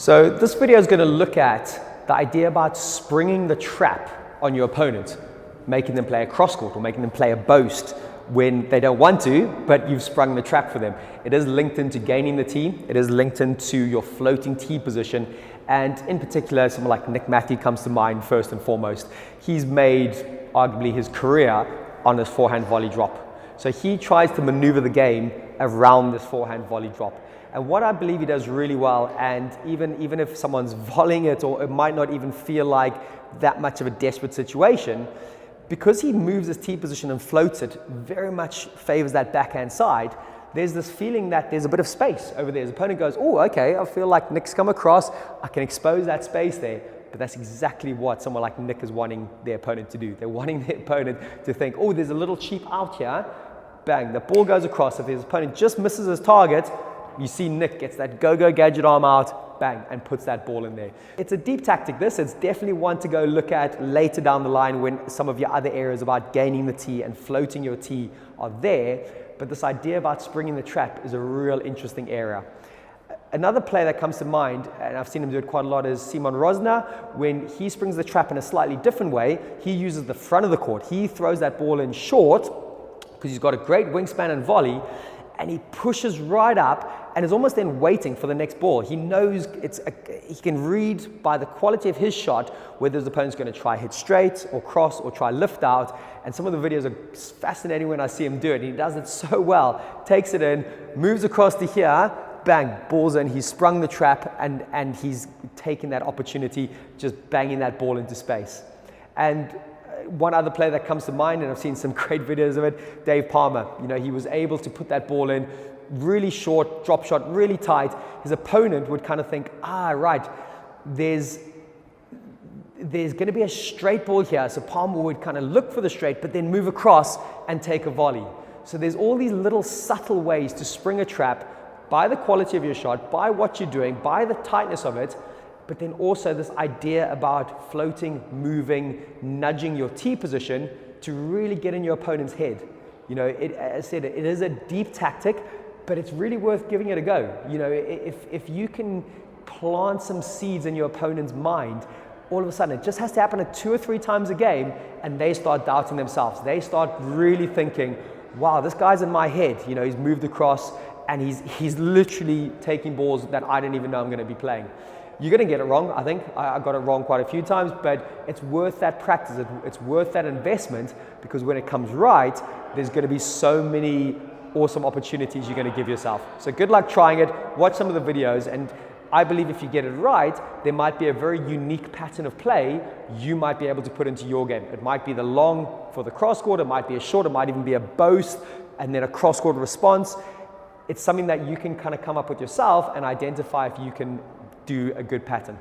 So this video is going to look at the idea about springing the trap on your opponent, making them play a cross court or making them play a boast when they don't want to, but you've sprung the trap for them. It is linked into gaining the tee. It is linked into your floating tee position. And in particular, someone like Nick Matthew comes to mind first and foremost. He's made arguably his career on this forehand volley drop. So he tries to maneuver the game around this forehand volley drop. And what I believe he does really well, and even if someone's volleying it, or it might not even feel like that much of a desperate situation, because he moves his tee position and floats it, very much favors that backhand side. There's this feeling that there's a bit of space over there. His opponent goes, oh, okay, I feel like Nick's come across. I can expose that space there. But that's exactly what someone like Nick is wanting their opponent to do. They're wanting their opponent to think, oh, there's a little cheap out here. Bang, the ball goes across. If his opponent just misses his target, you see Nick gets that go-go gadget arm out, bang, and puts that ball in there. It's a deep tactic, this. It's definitely one to go look at later down the line when some of your other areas about gaining the tee and floating your tee are there. But this idea about springing the trap is a real interesting area. Another player that comes to mind, and I've seen him do it quite a lot, is Simon Rosner. When he springs the trap in a slightly different way, he uses the front of the court. He throws that ball in short because he's got a great wingspan and volley, and he pushes right up and is almost then waiting for the next ball. He knows he can read by the quality of his shot whether his opponent's going to try hit straight or cross or try lift out. And some of the videos are fascinating when I see him do it. He does it so well. Takes it in, moves across to here, bang, ball's in. He's sprung the trap and he's taken that opportunity, just banging that ball into space. And one other player that comes to mind, and I've seen some great videos of it, Dave Palmer. You know, he was able to put that ball in really short, drop shot, really tight. His opponent would kind of think, right, there's going to be a straight ball here. So Palmer would kind of look for the straight, but then move across and take a volley. So there's all these little subtle ways to spring a trap by the quality of your shot, by what you're doing, by the tightness of it, but then also this idea about floating, moving, nudging your tee position to really get in your opponent's head. You know, as I said, it is a deep tactic, but it's really worth giving it a go. You know, if you can plant some seeds in your opponent's mind, all of a sudden it just has to happen 2 or 3 times a game, and they start doubting themselves. They start really thinking, wow, this guy's in my head. You know, he's moved across, and he's literally taking balls that I didn't even know I'm going to be playing. You're going to get it wrong, I think. I got it wrong quite a few times, but it's worth that practice. It's worth that investment, because when it comes right, there's going to be so many awesome opportunities you're going to give yourself. So good luck trying it. Watch some of the videos, and I believe if you get it right, there might be a very unique pattern of play you might be able to put into your game. It might be the long for the cross court, it might be a short, it might even be a boast, and then a cross court response. It's something that you can kind of come up with yourself and identify if you can do a good pattern.